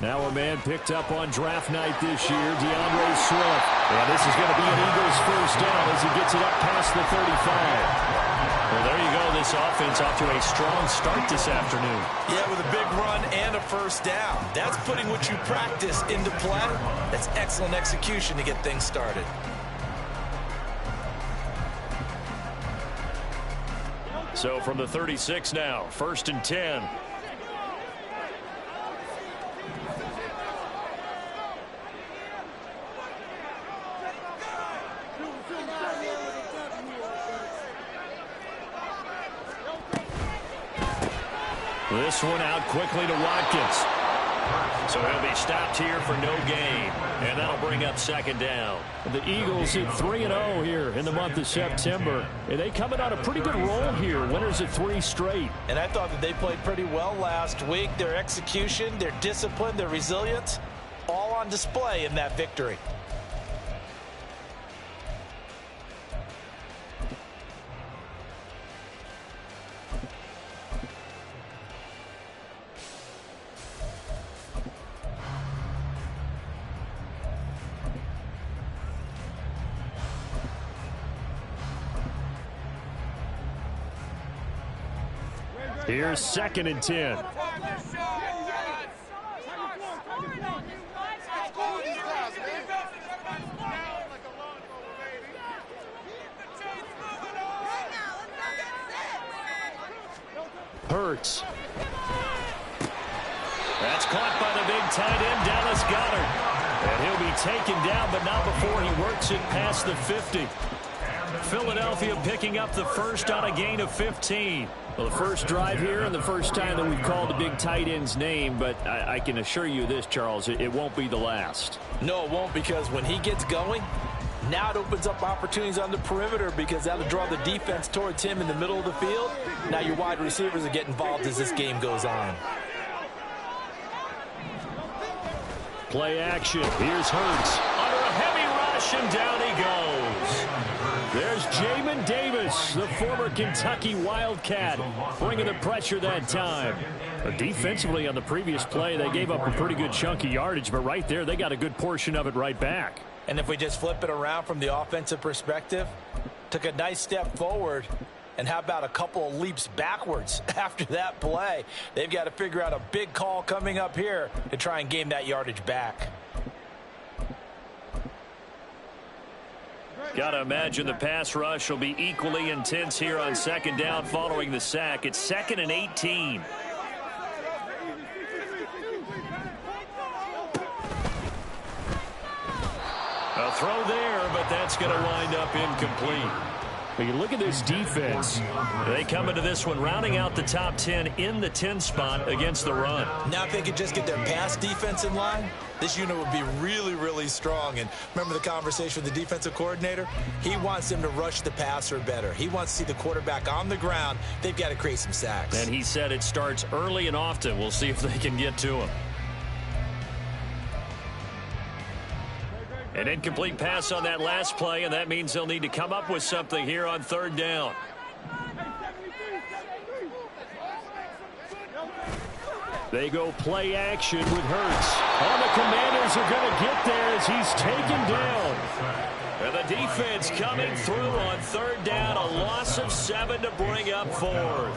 Now a man picked up on draft night this year, DeAndre Swift. And this is going to be an Eagles first down as he gets it up past the 35. Well, there you go. This offense off to a strong start this afternoon. Yeah, with a big run and a first down. That's putting what you practice into play. That's excellent execution to get things started. So from the 36 now, 1st and 10. This one out quickly to Watkins. So he'll be stopped here for no gain. And that'll bring up 2nd down. The Eagles hit 3-0 here in the month of September. And they coming on a pretty good roll here. Winners of 3 straight. And I thought that they played pretty well last week. Their execution, their discipline, their resilience, all on display in that victory. Here's 2nd and 10. Hurts. That's caught by the big tight end, Dallas Goedert. And he'll be taken down, but not before he works it past the 50. Philadelphia picking up the first on a gain of 15. Well, the first drive here and the first time that we've called the big tight end's name, but I can assure you this, Charles, it won't be the last. No, it won't, because when he gets going, now it opens up opportunities on the perimeter because that'll draw the defense towards him in the middle of the field. Now your wide receivers will get involved as this game goes on. Play action. Here's Hurts. Under a heavy rush, and down he goes. There's Jamin Davis, the former Kentucky Wildcat, bringing the pressure that time. But defensively on the previous play, they gave up a pretty good chunk of yardage, but right there, they got a good portion of it right back. And if we just flip it around from the offensive perspective, took a nice step forward, and how about a couple of leaps backwards after that play? They've got to figure out a big call coming up here to try and gain that yardage back. Got to imagine the pass rush will be equally intense here on 2nd down following the sack. It's 2nd and 18. A throw there, but that's going to wind up incomplete. But you look at this defense. They come into this one rounding out the top 10 in the 10 spot against the run. Now if they could just get their pass defense in line, this unit would be really, really strong. And remember the conversation with the defensive coordinator? He wants them to rush the passer better. He wants to see the quarterback on the ground. They've got to create some sacks. And he said it starts early and often. We'll see if they can get to him. An incomplete pass on that last play, and that means they'll need to come up with something here on 3rd down. They go play action with Hurts. And the Commanders are going to get there as he's taken down. And the defense coming through on 3rd down, a loss of 7 to bring up 4th.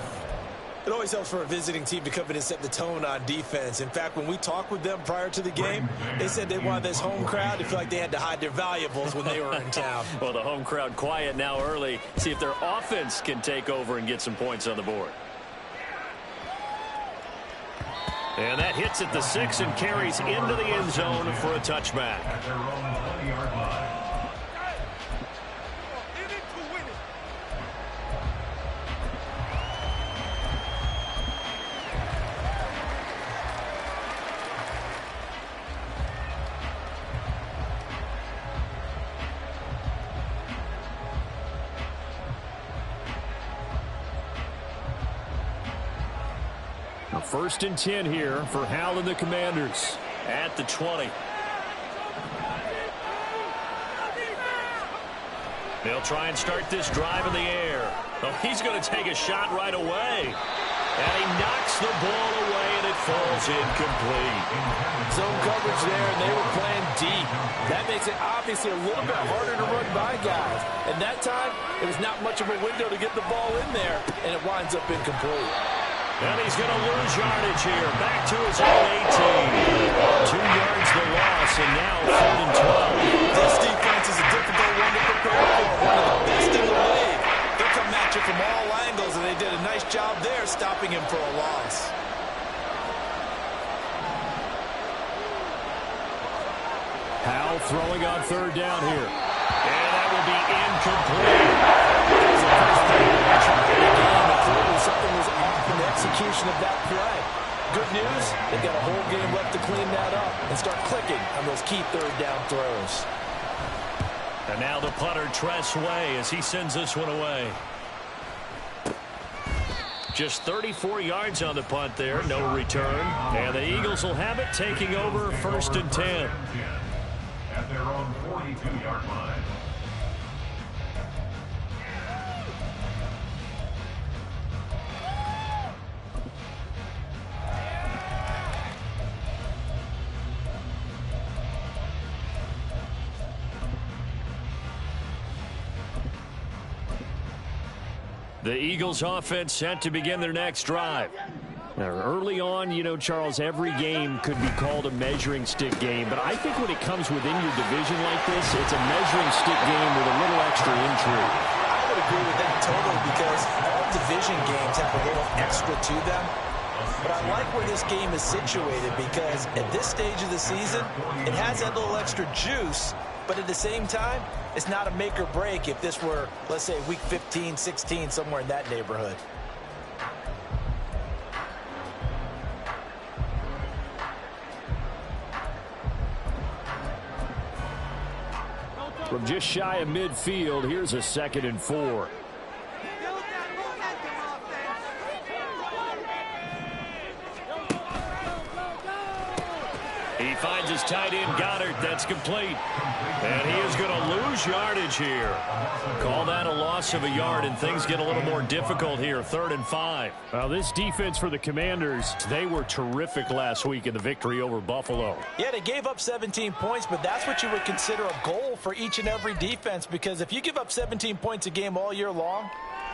It always helps for a visiting team to come in and set the tone on defense. In fact, when we talked with them prior to the game, they said they wanted this home crowd to feel like they had to hide their valuables when they were in town. Well, the home crowd quiet now early. See if their offense can take over and get some points on the board. And that hits at the 6 and carries into the end zone for a touchback. First and 10 here for Hal and the Commanders. At the 20. They'll try and start this drive in the air. Oh, he's going to take a shot right away. And he knocks the ball away, and it falls incomplete. Zone coverage there, and they were playing deep. That makes it obviously a little bit harder to run by guys. And that time, it was not much of a window to get the ball in there, and it winds up incomplete. And he's going to lose yardage here. Back to his own 18. 2 yards the loss, and now 3rd and 12. This defense is a difficult one to prepare for. One of the best in the league. They'll come at you from all angles, and they did a nice job there stopping him for a loss. Powell throwing on 3rd down here. And that will be incomplete. Something was off in the execution of that play. Good news, they've got a whole game left to clean that up and start clicking on those key 3rd down throws. And now the punter, Tress Way, as he sends this one away. Just 34 yards on the punt there, no return. And the Eagles will have it, taking over 1st and 10. At their own 42-yard line. The Eagles offense set to begin their next drive. Now, early on, you know, Charles, every game could be called a measuring stick game. But I think when it comes within your division like this, it's a measuring stick game with a little extra intrigue. I would agree with that totally because all division games have a little extra to them. But I like where this game is situated because at this stage of the season, it has that little extra juice. But at the same time, it's not a make or break if this were, let's say, week 15, 16, somewhere in that neighborhood. From just shy of midfield, here's a 2nd and 4. He finds his tight end, Goddard. That's complete. And he is going to lose yardage here. Call that a loss of a yard, and things get a little more difficult here. 3rd and 5. Well, this defense for the Commanders, they were terrific last week in the victory over Buffalo. Yeah, they gave up 17 points, but that's what you would consider a goal for each and every defense because if you give up 17 points a game all year long,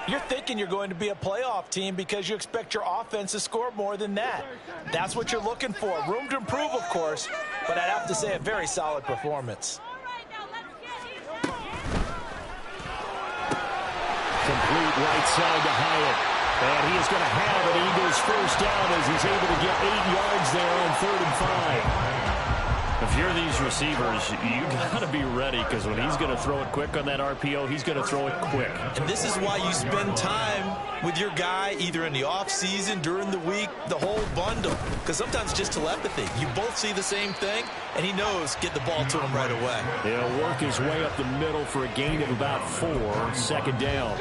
you're thinking you're going to be a playoff team because you expect your offense to score more than that. That's what you're looking for. Room to improve, of course, but I'd have to say a very solid performance. Complete right side to Hyatt. And he is going to have an Eagles 1st down as he's able to get 8 yards there on 3rd and 5. If you're these receivers, you got to be ready because when he's going to throw it quick on that RPO, he's going to throw it quick. And this is why you spend time with your guy either in the offseason, during the week, the whole bundle. Because sometimes it's just telepathy. You both see the same thing, and he knows get the ball to him right away. He'll work his way up the middle for a gain of about 4, 2nd down.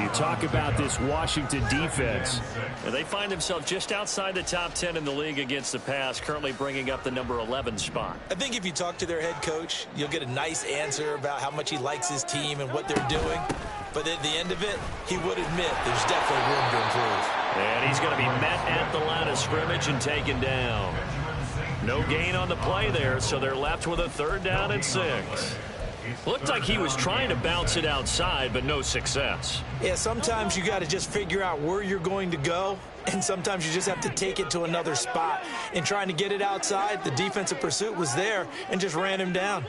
You talk about this Washington defense. And they find themselves just outside the top 10 in the league against the pass, currently bringing up the number 11 spot. I think if you talk to their head coach, you'll get a nice answer about how much he likes his team and what they're doing. But at the end of it, he would admit there's definitely room to improve. And he's going to be met at the line of scrimmage and taken down. No gain on the play there, so they're left with a 3rd down and 6. Looked like he was trying to bounce it outside, but no success. Yeah, sometimes you got to just figure out where you're going to go, and sometimes you just have to take it to another spot. In trying to get it outside, the defensive pursuit was there and just ran him down.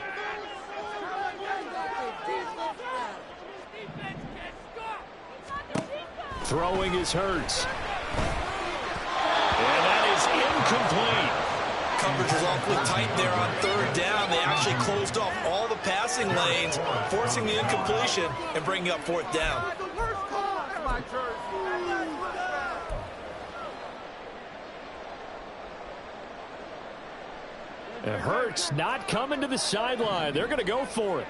Throwing is Hurts. And that is incomplete. Coverage was awfully tight there on 3rd down. They actually closed off all the passing lanes, forcing the incompletion and bringing up 4th down. And Hurts not coming to the sideline. They're going to go for it.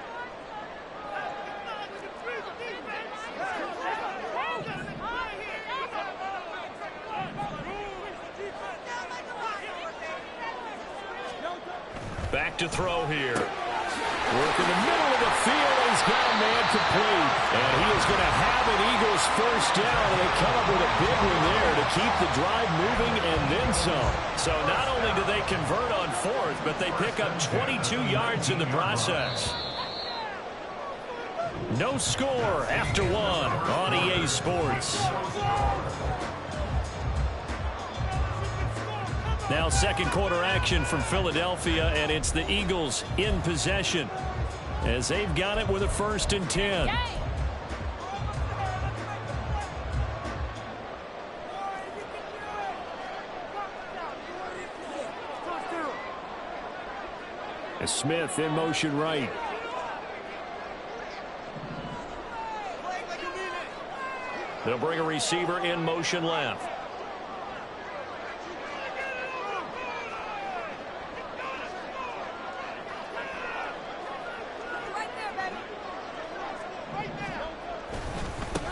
Back to throw here. Working the middle of the field. He's got a man complete. And he is going to have an Eagles first down. And they come up with a big one there to keep the drive moving and then some. So not only do they convert on fourth, but they pick up 22 yards in the process. No score after one on EA Sports. Now second quarter action from Philadelphia, and it's the Eagles in possession as they've got it with a 1st and 10. Smith in motion right. They'll bring a receiver in motion left.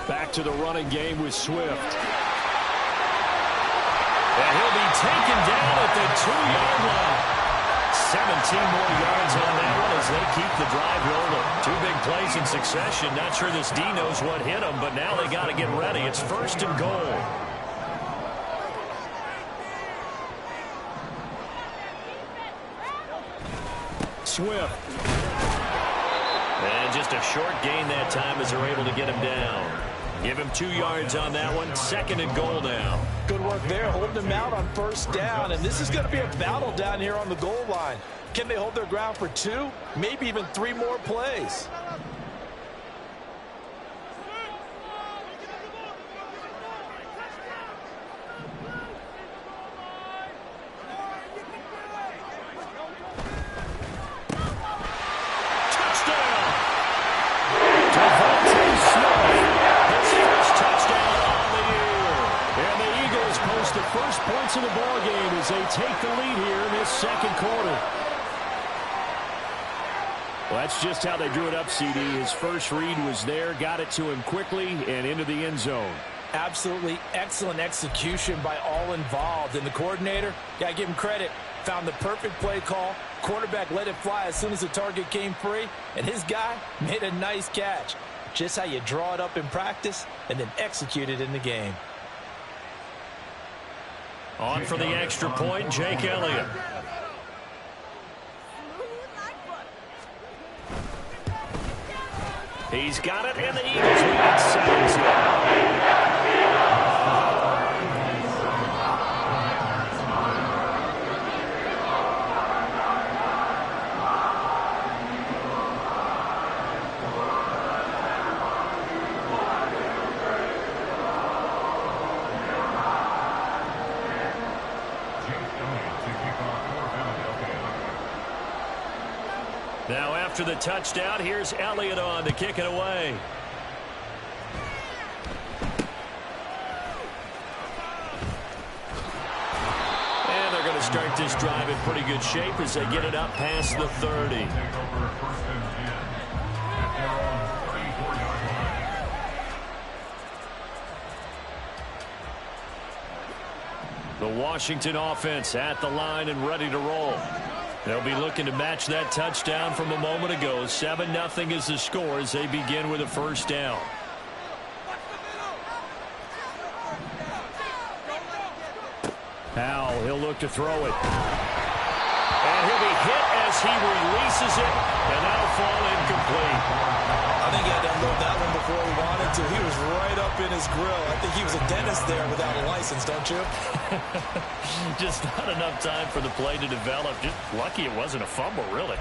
Back to the running game with Swift. And he'll be taken down at the 2-yard line. 17 more yards on that one as they keep the drive rolling. 2 big plays in succession. Not sure this D knows what hit them, but now they got to get ready. It's 1st and goal. Swift. And just a short gain that time as they're able to get him down. Give him 2 yards on that one. 2nd and goal now. Good work there, holding them out on 1st down. And this is going to be a battle down here on the goal line. Can they hold their ground for 2, maybe even 3 more plays? Points in the ball game as they take the lead here in this 2nd quarter. Well, that's just how they drew it up, CD. His first read was there, got it to him quickly and into the end zone. Absolutely excellent execution by all involved. And the coordinator, got to give him credit, found the perfect play call. Quarterback let it fly as soon as the target came free, and his guy made a nice catch. Just how you draw it up in practice and then execute it in the game. On for the extra point, Jake Elliott. He's got it, and the Eagles lead 7-0. Now after the touchdown, here's Elliott on to kick it away. And they're going to start this drive in pretty good shape as they get it up past the 30. The Washington offense at the line and ready to roll. They'll be looking to match that touchdown from a moment ago. 7-0 is the score as they begin with a 1st down. Powell, he'll look to throw it. And he'll be hit as he releases it, and that'll fall incomplete. I think he had to unload that one before he wanted to. He was right up in his grill. I think he was a dentist there without a license, don't you? Just not enough time for the play to develop. Just lucky it wasn't a fumble, really.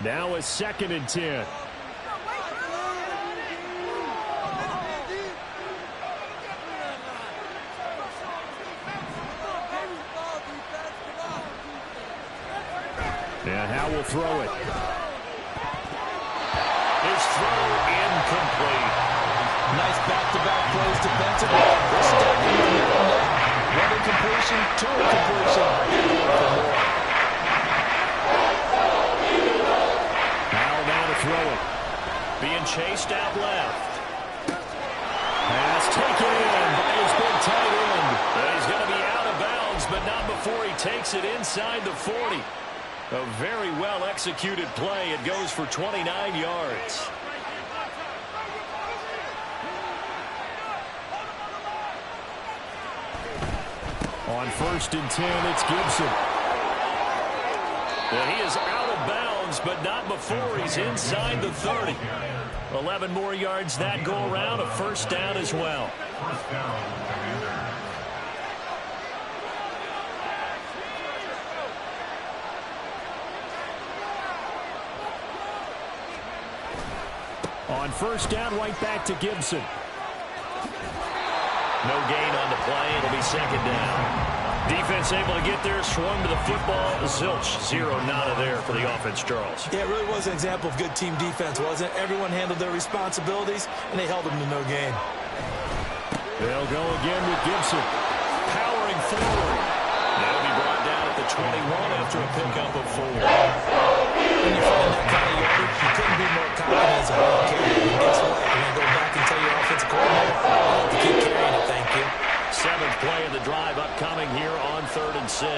Now a 2nd and 10. And Howe will throw it. His throw incomplete. Nice back-to-back plays defensively. They're stacking the middle net. 1 incompletion, 2 incompletion. Howe now to throw it. Being chased out left. Pass taken in by his big tight end. He's going to be out of bounds, but not before he takes takes it inside the 40. A very well-executed play. It goes for 29 yards. On 1st and 10, it's Gibson. And he is out of bounds, but not before he's inside the 30. 11 more yards that go around, a first down as well. First down, Commander. On 1st down, right back to Gibson. No gain on the play. It'll be 2nd down. Defense able to get there, swung to the football. Zilch, 0 nada there for the offense, Charles. Yeah, it really was an example of good team defense, wasn't it? Everyone handled their responsibilities, and they held them to no gain. They'll go again with Gibson. Powering forward. They'll be brought down at the 21 after a pickup of 4. When you find that kind of yardage, you couldn't be more confident as a ball carrier. And guess what? You're going to go back and tell your offensive coordinator, I'll have to keep carrying it, thank you. 7th play of the drive upcoming here on 3rd and 6.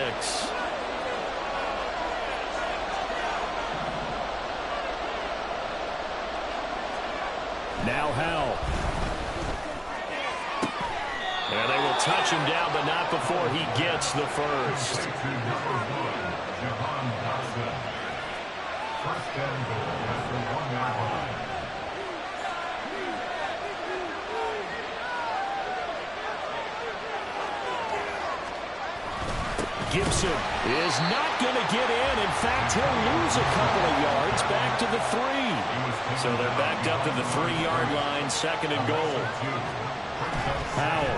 Now Howell. And they will touch him down, but not before he gets the first. To number 1, Jahan Dotson. First and goal at the 1-yard line. Gibson is not going to get in. In fact, he'll lose a couple of yards back to the 3. So they're backed up to the 3-yard line, 2nd and goal. Howell.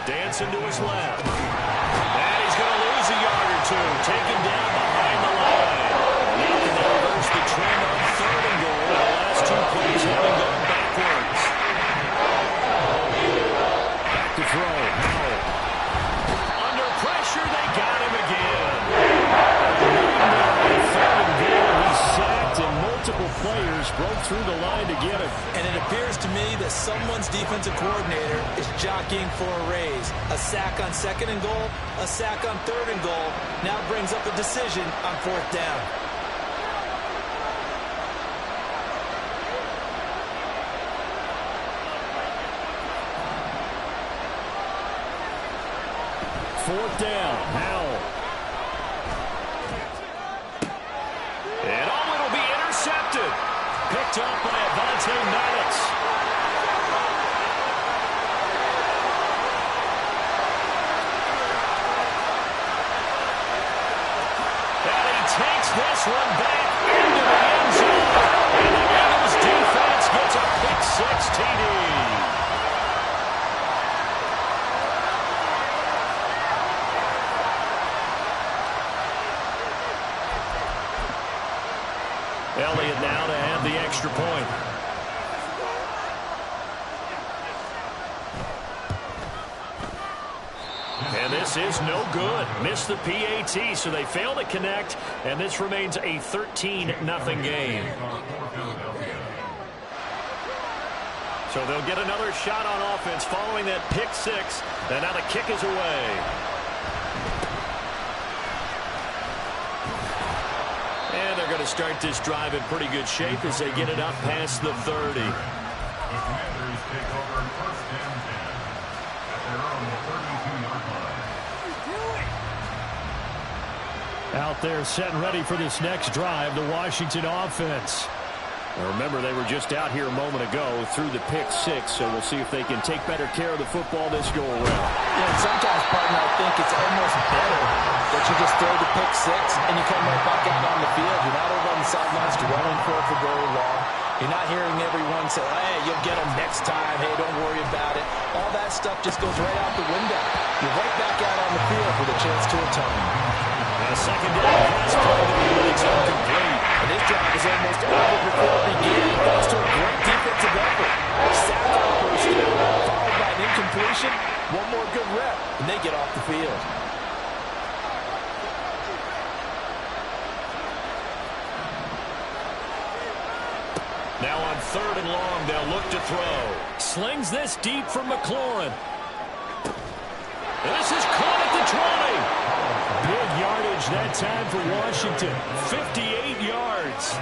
Dancing to his left. And he's going to lose a yard or 2. Taken down behind the line. Now can they reverse the trend on 3rd and goal? The last 2 plays having gone backwards. Back to throw. Howell. Under pressure, they got him again. 3rd and goal. He's sacked, and multiple players broke through the line to get him. And it appears to me that someone's defensive coordinator is jockeying for a raise. A sack on 2nd and goal, a sack on 3rd and goal. Now brings up a decision on 4th down. Fourth down. Howell. And it'll be intercepted. Picked up by Avonte Maddox. And he takes this one back into the end zone. And the Eagles defense gets a pick-6 TD. Elliott now to have the extra point. And this is no good. Missed the PAT, so they fail to connect, and this remains a 13-0 game. So they'll get another shot on offense following that pick-6, and now the kick is away. And they're going to start this drive in pretty good shape as they get it up past the 30. The Commanders take over 1st and 10 at their own 32-yard line. Out there set and ready for this next drive, the Washington offense. Now remember, they were just out here a moment ago through the pick-6, so we'll see if they can take better care of the football this go-around. Yeah, sometimes, partner, I think it's almost better that you just throw the pick-6 and you come right back out on the field. You're not over on the sidelines running for it for very long. You're not hearing everyone say, hey, you'll get them next time. Hey, don't worry about it. All that stuff just goes right out the window. You're right back out on the field with a chance to atone. And a 2nd down pass play that is incomplete. And this drive is almost over before it began, thanks to a great defensive effort. Sack on first down, followed by an incompletion. One more good rep, and they get off the field. Now on 3rd and long, they'll look to throw. Slings this deep from McLaurin. And this is caught at the 20. that time for Washington. 58 yards.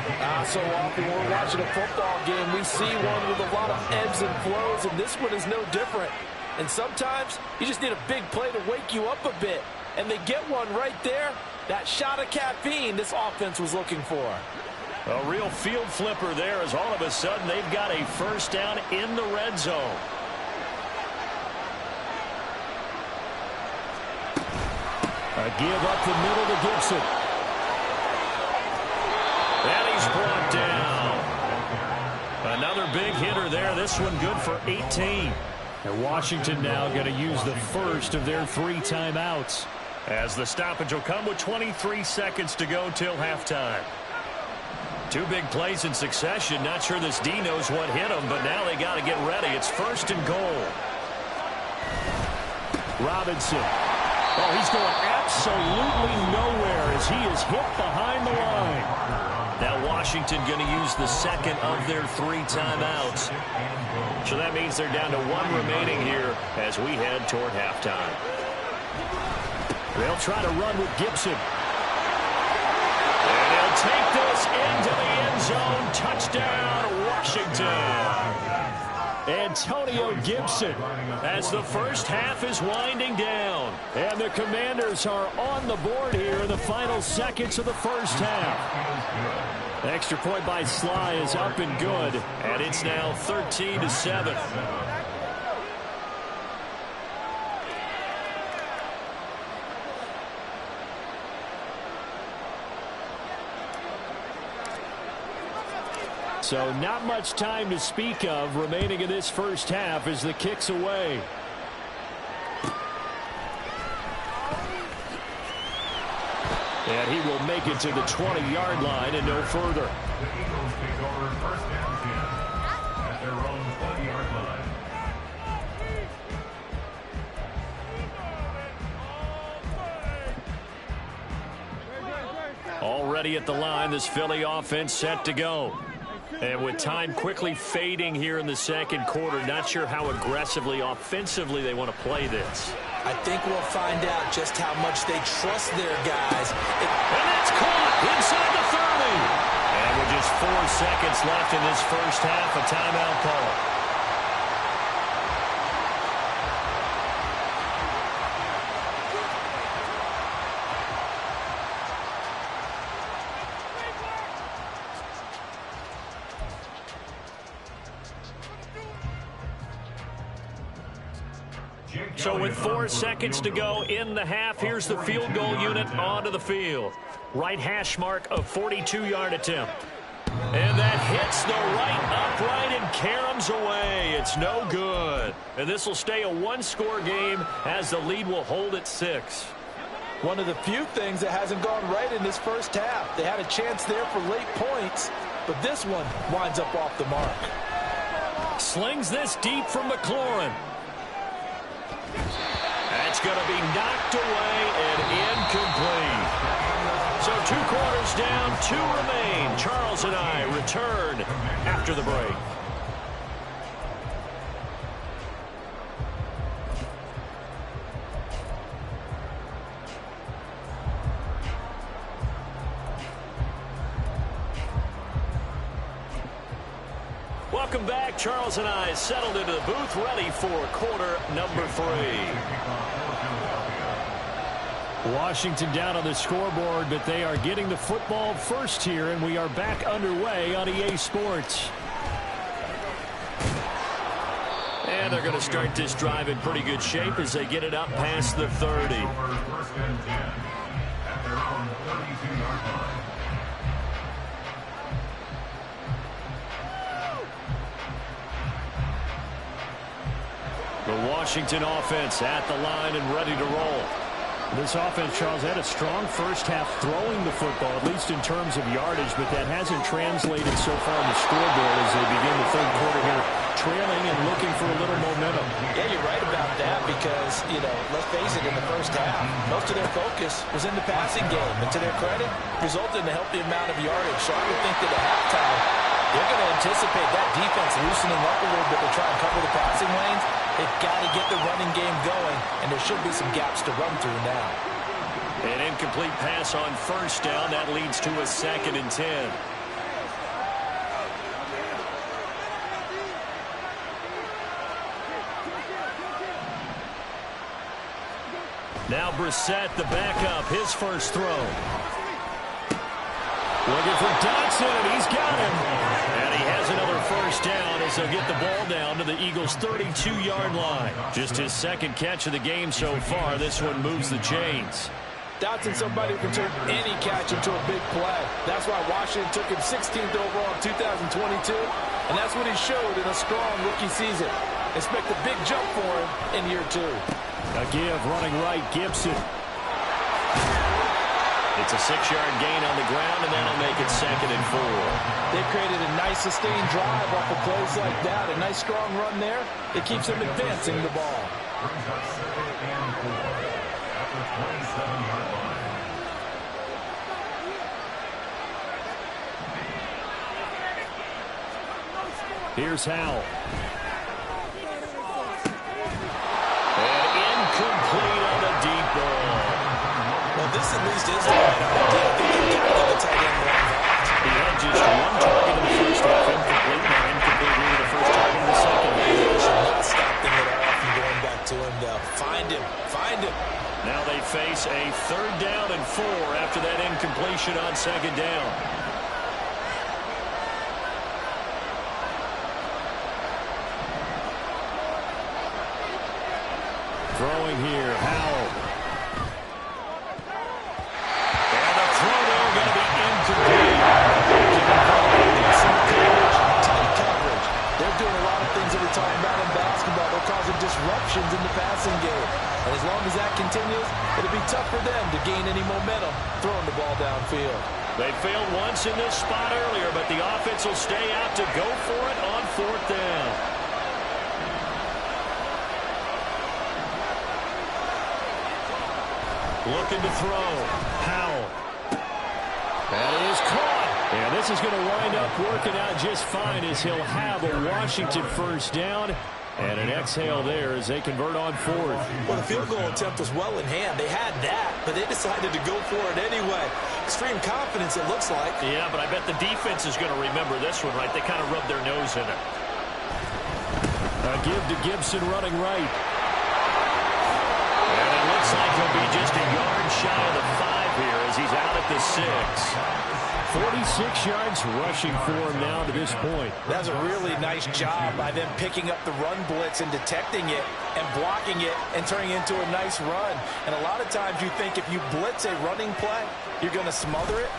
So often when we're watching a football game, we see one with a lot of ebbs and flows, and this one is no different. And sometimes you just need a big play to wake you up a bit. And they get one right there. That shot of caffeine this offense was looking for. A real field flipper there as all of a sudden they've got a first down in the red zone. A give up the middle to Gibson. And he's brought down. Another big hitter there. This one good for 18. And Washington now going to use the first of their 3 timeouts, as the stoppage will come with 23 seconds to go till halftime. 2 big plays in succession. Not sure this D knows what hit him, but now they got to get ready. It's 1st and goal. Robinson. Oh, he's going absolutely nowhere as he is hit behind the line. Now Washington going to use the second of their 3 timeouts. So that means they're down to 1 remaining here as we head toward halftime. They'll try to run with Gibson. And he'll take this into the end zone. Touchdown, Washington. Antonio Gibson as the first half is winding down. And the Commanders are on the board here in the final seconds of the first half. The extra point by Sly is up and good. And it's now 13-7. So not much time to speak of remaining in this first half as the kick's away. And he will make it to the 20-yard line and no further. The Eagles take over 1st and 10 at their own 20-yard line. Already at the line, this Philly offense set to go. And with time quickly fading here in the second quarter, not sure how aggressively, offensively they want to play this. I think we'll find out just how much they trust their guys. And that's caught inside the 30. And with just 4 seconds left in this first half, a timeout call. So with 4 seconds to go in the half, here's the field goal unit onto the field. Right hash mark of 42-yard attempt. And that hits the right upright and caroms away. It's no good. And this will stay a 1-score game as the lead will hold at 6. One of the few things that hasn't gone right in this first half. They had a chance there for late points, but this one winds up off the mark. Slings this deep from McLaurin. That's going to be knocked away and incomplete. So 2 quarters down, 2 remain. Charles and I return after the break. Welcome back. Charles and I settled into the booth, ready for quarter number 3. Washington down on the scoreboard, but they are getting the football first here, and we are back underway on EA Sports. And they're going to start this drive in pretty good shape as they get it up past the 30. 1st and 10 at their own 32-yard line. The Washington offense at the line and ready to roll. This offense, Charles, had a strong first half throwing the football, at least in terms of yardage, but that hasn't translated so far on the scoreboard as they begin the third quarter here, trailing and looking for a little momentum. Yeah, you're right about that because, let's face it, in the first half, most of their focus was in the passing game. And to their credit, resulted in a healthy amount of yardage. So I would think that at halftime, they're going to anticipate that defense loosening up a little bit to try and cover the passing lanes. They've got to get the running game going, and there should be some gaps to run through now. An incomplete pass on first down. That leads to a 2nd and 10. Now Brissett, the backup, his first throw. Looking for Dotson. He's got him. And he has another first down as they'll get the ball down to the Eagles' 32-yard line. Just his 2nd catch of the game so far. This one moves the chains. Dotson, somebody who can turn any catch into a big play. That's why Washington took him 16th overall in 2022, and that's what he showed in a strong rookie season. Expect a big jump for him in year 2. A give running right, Gibson. It's a 6-yard gain on the ground, and that'll make it 2nd and 4. They've created a nice sustained drive off of plays like that. A nice strong run there. It keeps them advancing the ball. Brings up 2nd and 4 at the 27-yard line. Here's Howell. And incomplete on the deep ball. Well, this at least is the right idea. I think they've got to give the tight end more involved. He had just 1 target in the first half, incomplete. Now incomplete here with the first target in the second. They should not stop them at all from going back to him. They'll find him. Find him. Now they face a 3rd down and 4 after that incompletion on 2nd down. Throwing here, Howell. And the throw there going to be incomplete. Tight coverage. They're doing a lot of things that we talk about in basketball. They're causing disruptions in the passing game. And as long as that continues, it'll be tough for them to gain any momentum throwing the ball downfield. They failed once in this spot earlier, but the offense will stay out to go for it on 4th down. Looking to throw. Howell. That is caught. And this is going to wind up working out just fine as he'll have a Washington first down. And an exhale there as they convert on 4th. Well, the field goal attempt was well in hand. They had that, but they decided to go for it anyway. Extreme confidence, it looks like. Yeah, but I bet the defense is going to remember this one, right? They kind of rubbed their nose in it. A give to Gibson running right. And it looks like he'll be just a yard shy of the 5 here as he's out at the 6. 46 yards rushing for him now to this point. That's a really nice job by them picking up the run blitz and detecting it and blocking it and turning it into a nice run. And a lot of times you think if you blitz a running play, you're going to smother it.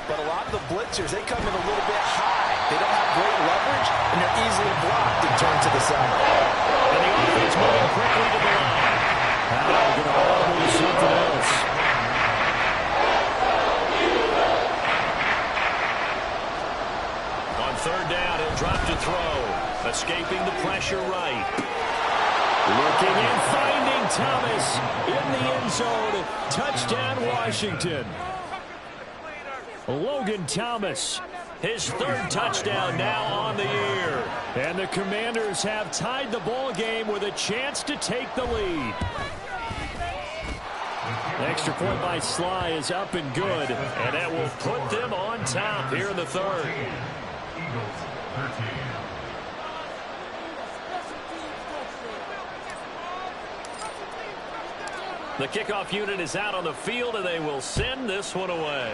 But a lot of the blitzers, they come in a little bit high. They don't have great leverage, and they're easily blocked and turned to the side. And the offense moving quickly to the line. Now they're going to audible to something else. On 3rd down, he'll drop to throw. Escaping the pressure right. Looking and finding Thomas in the end zone. Touchdown, Washington. Logan Thomas, his 3rd touchdown now on the year. And the Commanders have tied the ball game with a chance to take the lead. Extra point by Sly is up and good. And that will put them on top here in the 3rd. Eagles 13. The kickoff unit is out on the field, and they will send this one away.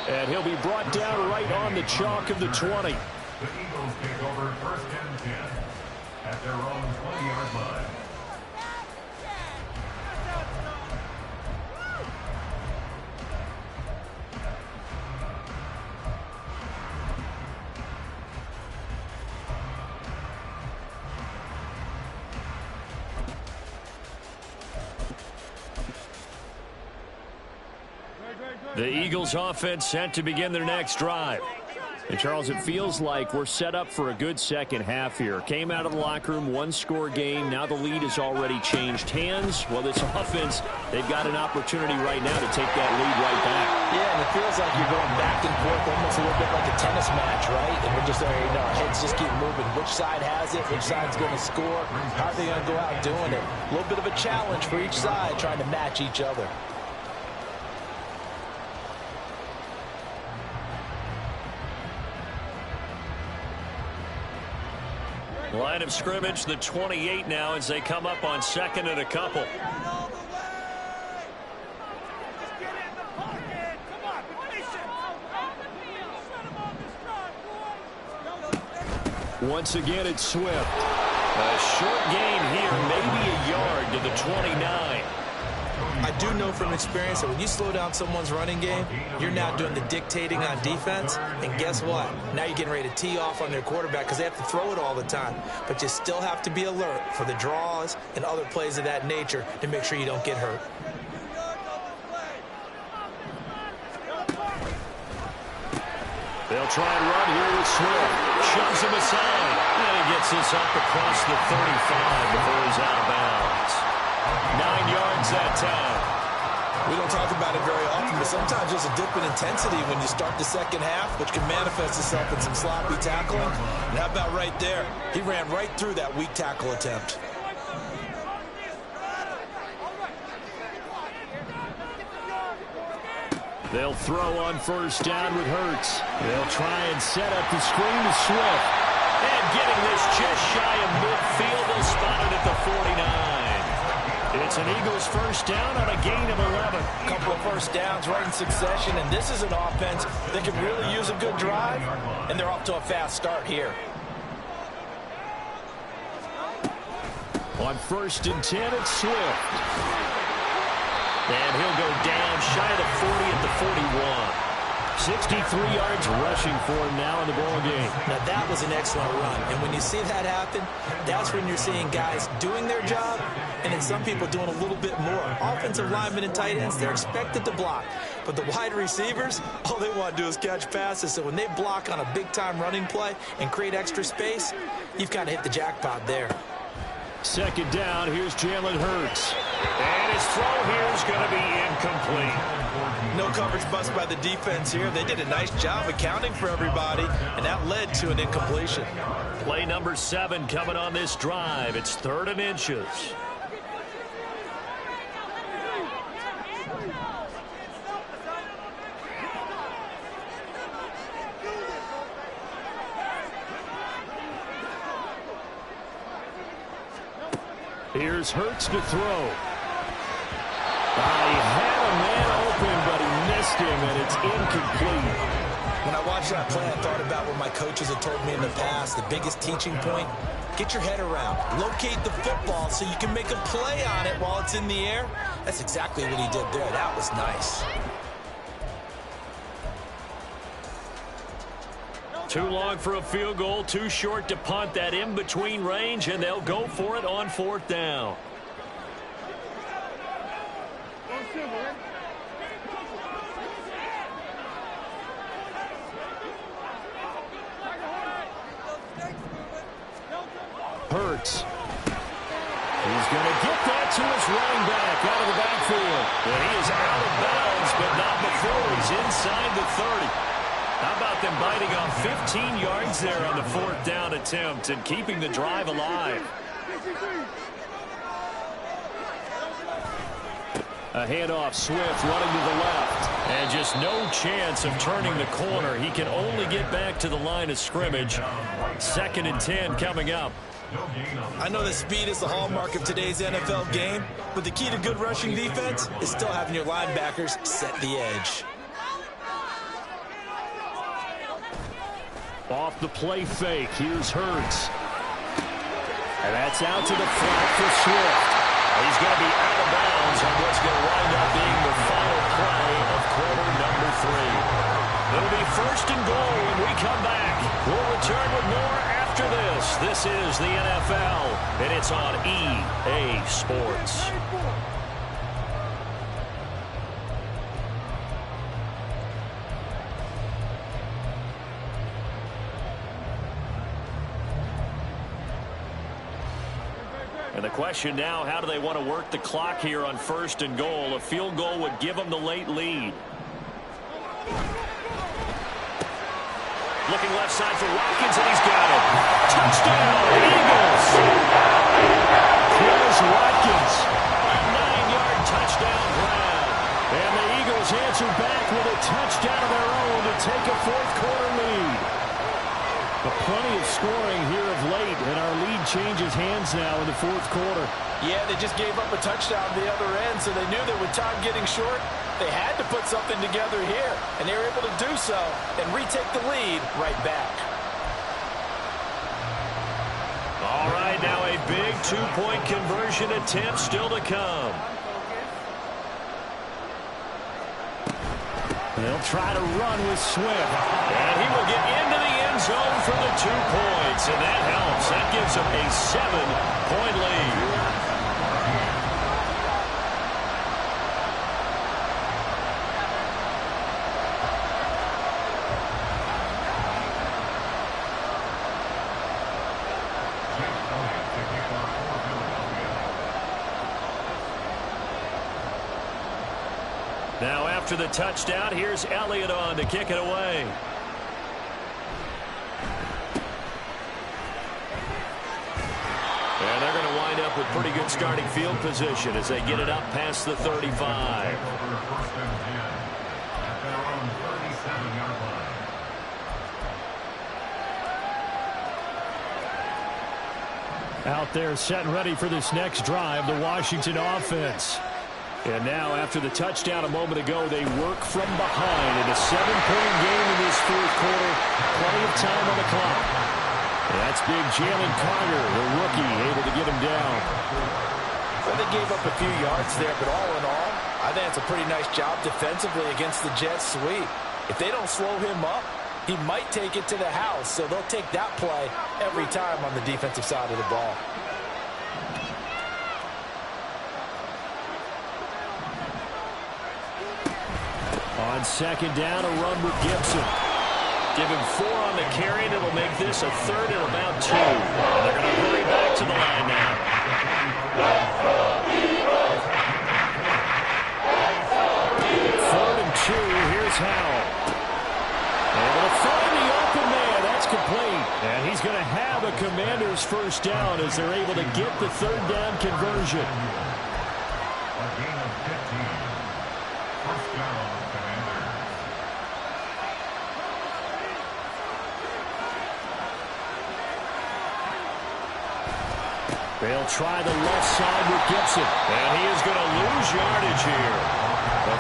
And he'll be brought down right on the chalk of the 20. The Eagles take over 1st and 10 at their own 20-yard line. The Eagles offense set to begin their next drive. And, Charles, it feels like we're set up for a good second half here. Came out of the locker room, one-score game. Now the lead has already changed hands. Well, this offense, they've got an opportunity right now to take that lead right back. Yeah, and it feels like you're going back and forth almost a little bit like a tennis match, right? And we're just, our heads just keep moving. Which side has it? Which side's going to score? How are they going to go out doing it? A little bit of a challenge for each side trying to match each other. Line of scrimmage, the 28 now as they come up on second and a couple. Once again, it's Swift. A short gain here, maybe a yard to the 29. I do know from experience that when you slow down someone's running game, you're now doing the dictating on defense. And guess what? Now you're getting ready to tee off on their quarterback because they have to throw it all the time. But you still have to be alert for the draws and other plays of that nature to make sure you don't get hurt. They'll try and run here with Swift. Shoves him aside. And he gets this up across the 35 before he's out of bounds. 9 yards that time. We don't talk about it very often, but sometimes there's a dip in intensity when you start the second half, which can manifest itself in some sloppy tackling. And how about right there? He ran right through that weak tackle attempt. They'll throw on first down with Hurts. They'll try and set up the screen to Swift. And getting this just shy of midfield, they'll spot it at the 49. It's an Eagles first down on a gain of 11. A couple of first downs right in succession, and this is an offense that could really use a good drive, and they're off to a fast start here. On first and 10, it's Swift. And he'll go down shy of the 40 at the 41. 63 yards rushing for him now in the ball game. Now that was an excellent run, and when you see that happen, that's when you're seeing guys doing their job, and then some people doing a little bit more. Offensive linemen and tight ends, they're expected to block, but the wide receivers, all they want to do is catch passes. So when they block on a big-time running play and create extra space, you've kind of hit the jackpot there. Second down, here's Jalen Hurts. And his throw here is going to be incomplete. No coverage bust by the defense here. They did a nice job accounting for everybody, and that led to an incompletion. Play number 7 coming on this drive. It's 3rd and inches. Here's Hurts to throw. He had a man open, but he missed him, and it's incomplete. When I watched that play, I thought about what my coaches had told me in the past. The biggest teaching point, get your head around. Locate the football so you can make a play on it while it's in the air. That's exactly what he did there. That was nice. Too long for a field goal, too short to punt that in-between range, and they'll go for it on 4th down. Hurts. He's going to get that to his running back out of the backfield. And he is out of bounds, but not before he's inside the 30. How about them biting off 15 yards there on the 4th down attempt and keeping the drive alive? A handoff, Swift running to the left. And just no chance of turning the corner. He can only get back to the line of scrimmage. 2nd and 10 coming up. I know that speed is the hallmark of today's NFL game, but the key to good rushing defense is still having your linebackers set the edge. Off the play fake, here's Hurts. And that's out to the flat for Swift. He's going to be out of bounds on what's going to wind up being the final play of quarter number 3. It'll be 1st and goal when we come back. We'll return with more after this. This is the NFL, and it's on EA Sports. And the question now, how do they want to work the clock here on 1st and goal? A field goal would give them the late lead. Looking left side for Watkins, and he's got it. Touchdown, Eagles! Here's Watkins. A 9-yard touchdown grab. And the Eagles answer back with a touchdown of their own to take a 4th-quarter lead. But plenty of scoring here of late, and our lead changes hands now in the 4th quarter. Yeah, they just gave up a touchdown at the other end, so they knew that with time getting short, they had to put something together here, and they were able to do so and retake the lead right back. All right, now a big 2-point conversion attempt still to come. They'll try to run with Swift. And he will get into the end zone for the 2 points, and that helps. That gives them a 7-point lead. Now after the touchdown, here's Elliott on to kick it away. And they're going to wind up with pretty good starting field position as they get it up past the 35. Out there set and ready for this next drive, the Washington offense. And now, after the touchdown a moment ago, they work from behind in a 7-point game in this 4th quarter. Plenty of time on the clock. And that's big Jalen Carter, the rookie, able to get him down. Well, they gave up a few yards there, but all in all, I think it's a pretty nice job defensively against the Jets sweep. If they don't slow him up, he might take it to the house, so they'll take that play every time on the defensive side of the ball. On 2nd down, a run with Gibson. Give him 4 on the carry, and it'll make this a 3rd and about 2. And they're going to hurry back to the line now. 3rd and 2, here's Howell. Able to find the open man, that's complete. And he's going to have a Commander's 1st down as they're able to get the 3rd down conversion. A gain of 15. 1st down, Commanders. They'll try the left side with Gibson. And he is going to lose yardage here.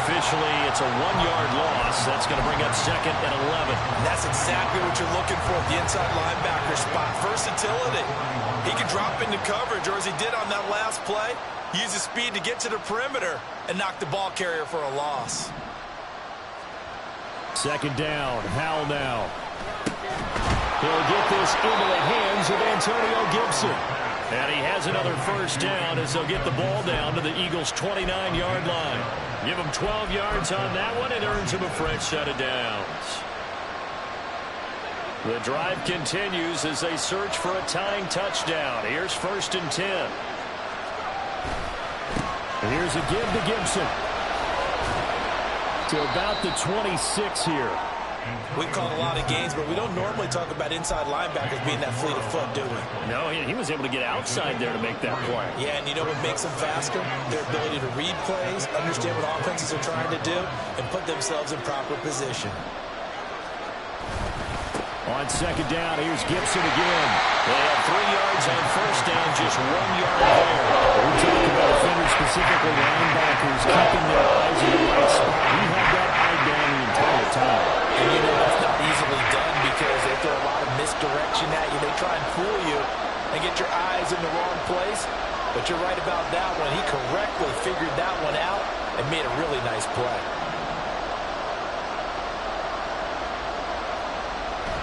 Officially, it's a 1-yard loss. That's going to bring up 2nd and 11. And that's exactly what you're looking for at the inside linebacker spot. Versatility. He can drop into coverage, or as he did on that last play, use his speed to get to the perimeter and knock the ball carrier for a loss. 2nd down, Howell now. He'll get this into the hands of Antonio Gibson. And he has another 1st down as they'll get the ball down to the Eagles' 29-yard line. Give him 12 yards on that one. It earns him a fresh set of downs. The drive continues as they search for a tying touchdown. Here's 1st and 10. Here's a give to Gibson. To about the 26 here. We've called a lot of games, but we don't normally talk about inside linebackers being that fleet of foot, do we? No, he was able to get outside there to make that play. Yeah, and you know what makes them faster? Their ability to read plays, understand what offenses are trying to do, and put themselves in proper position. On 2nd down, here's Gibson again. They have 3 yards on 1st down, just 1 yard there. We're talking about defenders, specifically linebackers, keeping their eyes in the right spot. He had that eye down the entire time. And you know that's not easily done because they throw a lot of misdirection at you. They try and fool you and get your eyes in the wrong place. But you're right about that one. He correctly figured that one out and made a really nice play.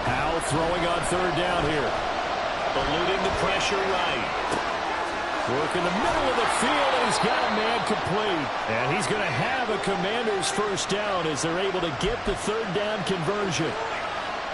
Howell throwing on 3rd down here. Eluding the pressure right. Work in the middle of the field, and he's got a man complete. And he's going to have a Commander's 1st down as they're able to get the 3rd down conversion.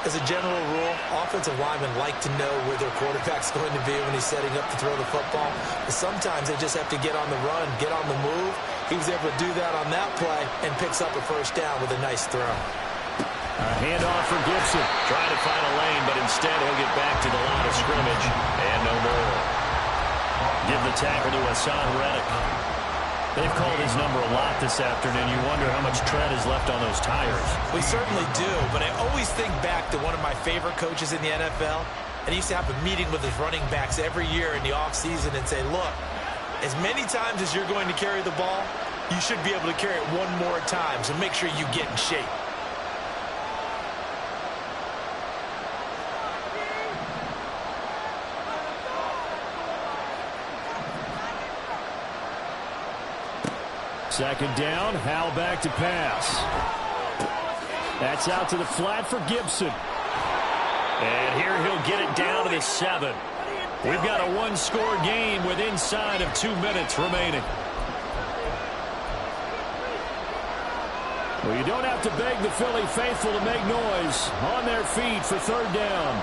As a general rule, offensive linemen like to know where their quarterback's going to be when he's setting up to throw the football. But sometimes they just have to get on the run, get on the move. He was able to do that on that play and picks up a first down with a nice throw. A handoff for Gibson. Trying to find a lane, but instead he'll get back to the line of scrimmage. And no more. Give the tackle to Hassan Reddick. They've called his number a lot this afternoon. You wonder how much tread is left on those tires. We certainly do, but I always think back to one of my favorite coaches in the NFL, and he used to have a meeting with his running backs every year in the offseason and say, look, as many times as you're going to carry the ball, you should be able to carry it one more time, so make sure you get in shape. Second down, Howell back to pass. That's out to the flat for Gibson. And here he'll get it down to the 7. We've got a one-score game with inside of 2 minutes remaining. Well, you don't have to beg the Philly faithful to make noise. On their feet for third down.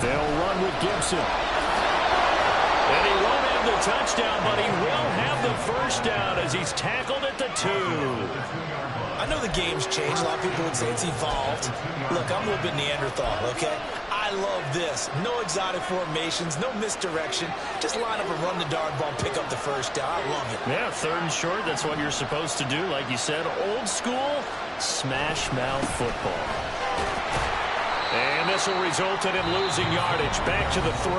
They'll run with Gibson. And he won't have the touchdown, but he will have the first down as he's tackled at the 2. I know the game's changed. A lot of people would say it's evolved. Look, I'm a little bit Neanderthal, okay? I love this. No exotic formations, no misdirection. Just line up and run the darn ball, pick up the first down. I love it. Yeah, third and short, that's what you're supposed to do. Like you said, old school, smash mouth football. And this will result in him losing yardage. Back to the 3.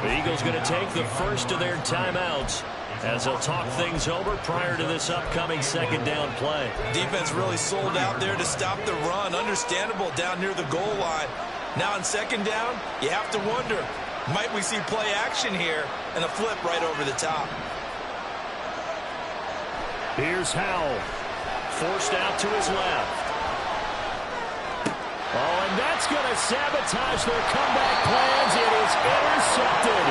The Eagles going to take the first of their timeouts as they'll talk things over prior to this upcoming second down play. Defense really sold out there to stop the run. Understandable down near the goal line. Now on second down, you have to wonder, might we see play action here and a flip right over the top? Here's Howell. Forced out to his left. Oh, and that's going to sabotage their comeback plans. It is intercepted.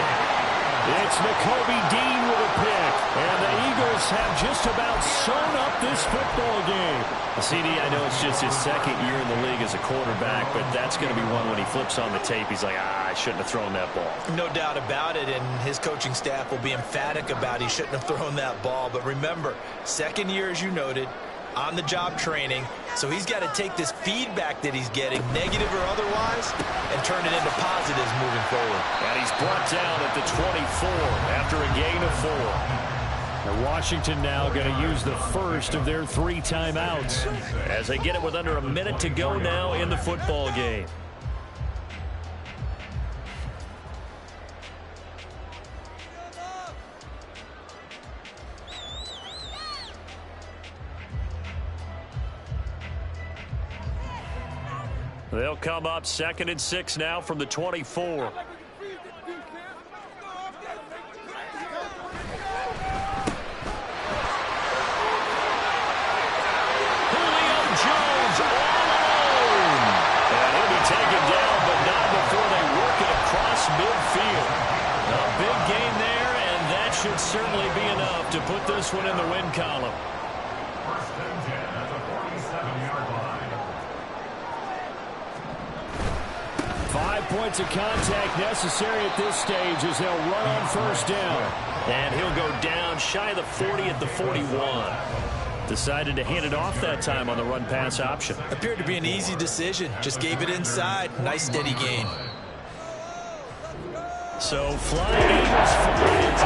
It's Nakobe Dean with a pick. And the Eagles have just about sewn up this football game. CD, I know it's just his second year in the league as a quarterback, but that's going to be one when he flips on the tape. He's like, I shouldn't have thrown that ball. No doubt about it, and his coaching staff will be emphatic about he shouldn't have thrown that ball. But remember, second year, as you noted, on-the-job training, so he's got to take this feedback that he's getting, negative or otherwise, and turn it into positives moving forward. And he's brought down at the 24 after a gain of 4. And Washington now going to use the first of their 3 timeouts as they get it with under a minute to go now in the football game. They'll come up 2nd and 6 now from the 24. Midfield. A big gain there, and that should certainly be enough to put this one in the win column. First and 10 at the 47-yard line. 5 points of contact necessary at this stage as they'll run on first down. And he'll go down shy of the 40 at the 41. Decided to hand it off that time on the run-pass option. Appeared to be an easy decision. Just gave it inside. Nice steady gain. So flying Eagles forward into